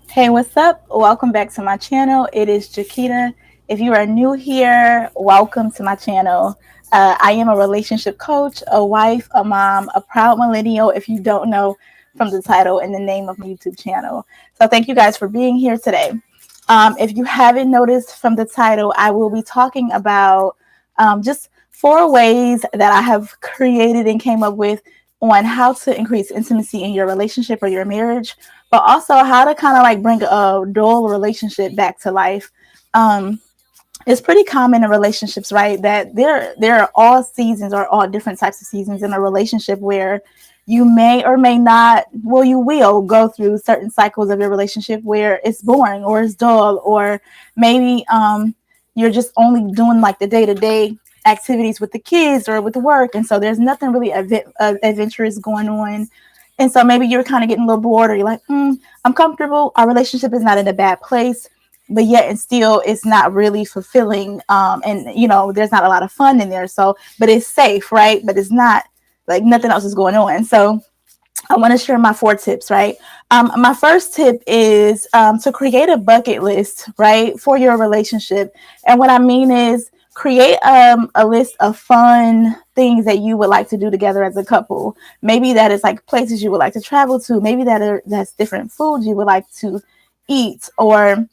Hey, what's up? Welcome back to my channel. It is Jakita. If you are new here, welcome to my channel. I am a relationship coach, a wife, a mom, a proud millennial, if you don't know from the title and the name of my YouTube channel. So, thank you guys for being here today. If you haven't noticed from the title, I will be talking about just 4 ways that I have created and came up with on how to increase intimacy in your relationship or your marriage, but also how to kind of like bring a dual relationship back to life. Um, it's pretty common in relationships, right? That there are all seasons or all different types of seasons in a relationship where you may or may not, well, you will go through certain cycles of your relationship where it's boring or it's dull, or maybe you're just only doing like the day to day activities with the kids or with the work, and so there's nothing really adventurous going on. And so maybe you're kind of getting a little bored, or you're like, I'm comfortable. Our relationship is not in a bad place, but yet and still it's not really fulfilling, and there's not a lot of fun in there, so but it's safe, right? But it's not like nothing else is going on. So I want to share my 4 tips, right? My first tip is to create a bucket list, right, for your relationship. And what I mean is create a list of fun things that you would like to do together as a couple. Maybe that is like places you would like to travel to. Maybe that's different foods you would like to eat, or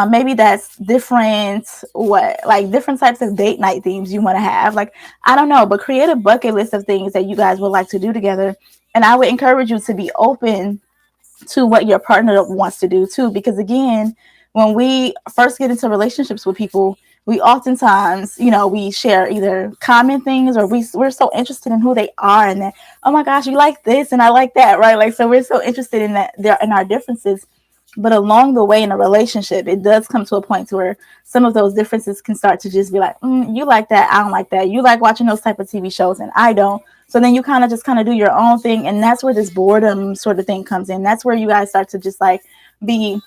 maybe that's different types of date night themes you want to have. Like, I don't know, but create a bucket list of things that you guys would like to do together. And I would encourage you to be open to what your partner wants to do too, because again, when we first get into relationships with people, we oftentimes, we share either common things, or we're so interested in who they are, and that, oh my gosh, you like this and I like that, right? Like, so we're so interested in that, there in our differences. But along the way in a relationship, it does come to a point to where some of those differences can start to just be like, you like that, I don't like that. You like watching those type of TV shows and I don't. So then you kind of do your own thing, and that's where this boredom sort of thing comes in. That's where you guys start to just like be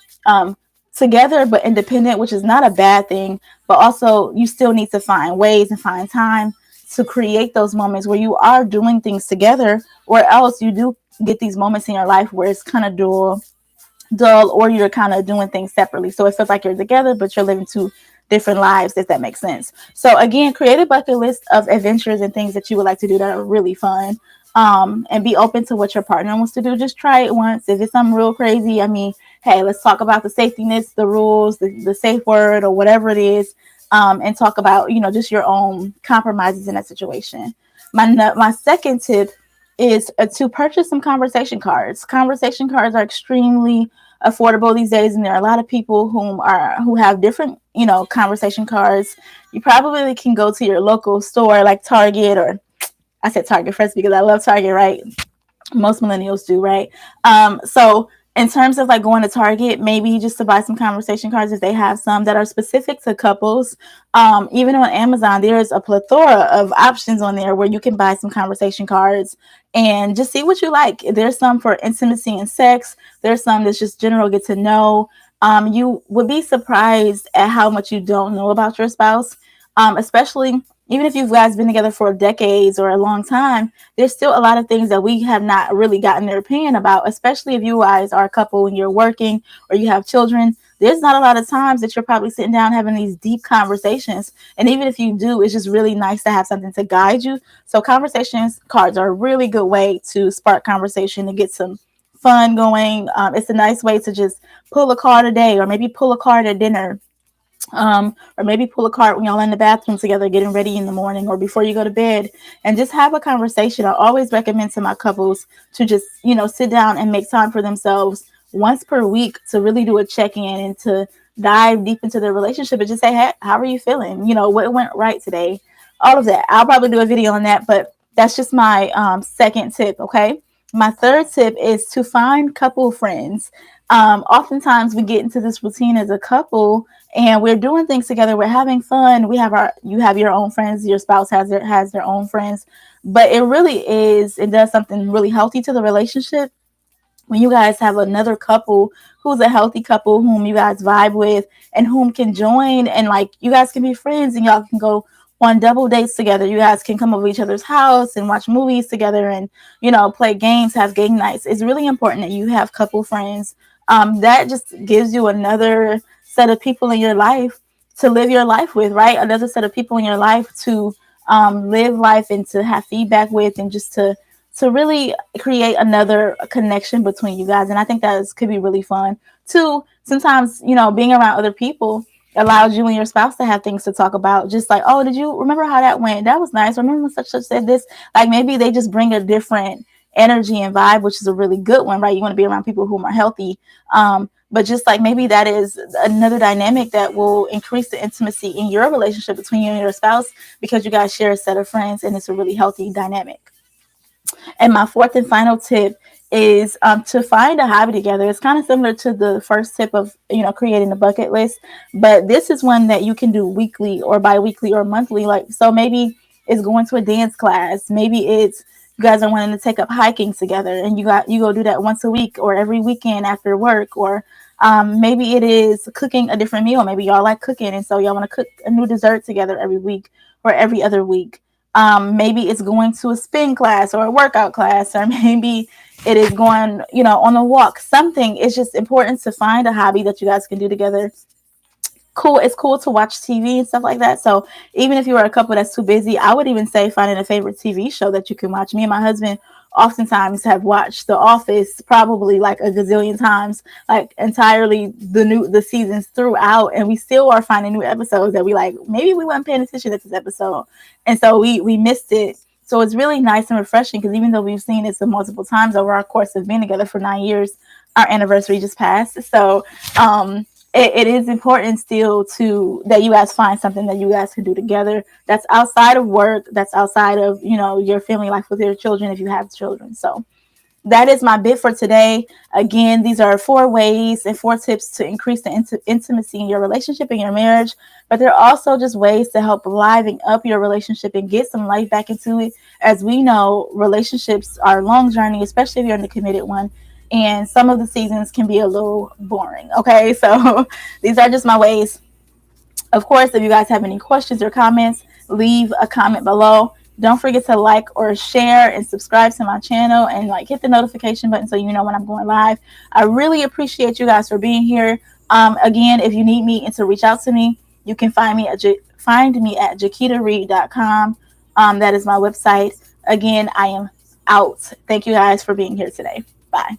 together but independent, which is not a bad thing. But also, you still need to find ways and find time to create those moments where you are doing things together, or else you do get these moments in your life where it's kind of dull, or you're kind of doing things separately. So it feels like you're together, but you're living two different lives, if that makes sense. So again, create a bucket list of adventures and things that you would like to do that are really fun. And be open to what your partner wants to do. Just try it once. If it's something real crazy, I mean, hey, let's talk about the safety nets, the rules, the safe word, or whatever it is, and talk about, just your own compromises in that situation. My second tip is to purchase some conversation cards. Conversation cards are extremely affordable these days, and there are a lot of people who have different, conversation cards. You probably can go to your local store like Target, or I said Target first because I love Target, right? Most millennials do, right? So in terms of like going to Target, maybe just to buy some conversation cards if they have some that are specific to couples. Even on Amazon, there's a plethora of options on there where you can buy some conversation cards and just see what you like. There's some for intimacy and sex. There's some that's just general get to know. You would be surprised at how much you don't know about your spouse, especially even if you guys been together for decades or a long time. There's still a lot of things that we have not really gotten their opinion about, especially if you guys are a couple and you're working or you have children. There's not a lot of times that you're probably sitting down having these deep conversations. And even if you do, it's just really nice to have something to guide you. So conversations cards are a really good way to spark conversation and get some fun going. It's a nice way to just pull a card a day, or maybe pull a card at dinner, or maybe pull a card when y'all in the bathroom together getting ready in the morning or before you go to bed, and just have a conversation. I always recommend to my couples to just, sit down and make time for themselves once per week to really do a check-in and to dive deep into their relationship and just say, hey, how are you feeling? What went right today? All of that. I'll probably do a video on that, but that's just my second tip, okay? My third tip is to find couple friends. Oftentimes we get into this routine as a couple and we're doing things together. We're having fun. You have your own friends. Your spouse has their own friends, but it does something really healthy to the relationship when you guys have another couple who's a healthy couple whom you guys vibe with and whom can join, and like you guys can be friends and y'all can go on double dates together. You guys can come over each other's house and watch movies together and play games, have game nights. It's really important that you have couple friends that just gives you another set of people in your life to live your life with, right? Another set of people in your life to live life and to have feedback with, and just to really create another connection between you guys. And I think that could be really fun too. Sometimes, being around other people allows you and your spouse to have things to talk about. Just like, oh, did you remember how that went? That was nice. Remember when such said this? Like, maybe they just bring a different energy and vibe, which is a really good one, right? You want to be around people who are healthy. But just like, maybe that is another dynamic that will increase the intimacy in your relationship between you and your spouse, because you guys share a set of friends and it's a really healthy dynamic. And my fourth and final tip is to find a hobby together. It's kind of similar to the first tip of, creating a bucket list, but this is one that you can do weekly or bi-weekly or monthly. Like, so maybe it's going to a dance class. Maybe it's you guys are wanting to take up hiking together, and you go do that once a week or every weekend after work. Or maybe it is cooking a different meal. Maybe y'all like cooking, and so y'all want to cook a new dessert together every week or every other week. Maybe it's going to a spin class or a workout class, or maybe it is going, on a walk. Something. It's just important to find a hobby that you guys can do together. Cool. It's cool to watch TV and stuff like that. So even if you are a couple that's too busy, I would even say finding a favorite TV show that you can watch. Me and my husband oftentimes have watched The Office probably like a gazillion times, like entirely the seasons throughout, and we still are finding new episodes that we like. Maybe we weren't paying attention at this episode, and so we missed it. So it's really nice and refreshing, because even though we've seen it so multiple times over our course of being together for 9 years, our anniversary just passed. So it is important still to that you guys find something that you guys can do together that's outside of work, that's outside of your family life with your children if you have children. So that is my bit for today. Again, these are 4 ways and 4 tips to increase the intimacy in your relationship and your marriage, but they're also just ways to help liven up your relationship and get some life back into it. As we know, relationships are a long journey, especially if you're in a committed one, and some of the seasons can be a little boring. Okay, so these are just my ways. Of course, if you guys have any questions or comments, leave a comment below. Don't forget to like or share and subscribe to my channel, and like hit the notification button so you know when I'm going live. I really appreciate you guys for being here. Again, if you need me and to reach out to me, you can find me at jakitareed.com. That is my website. Again, I am out. Thank you guys for being here today. Bye.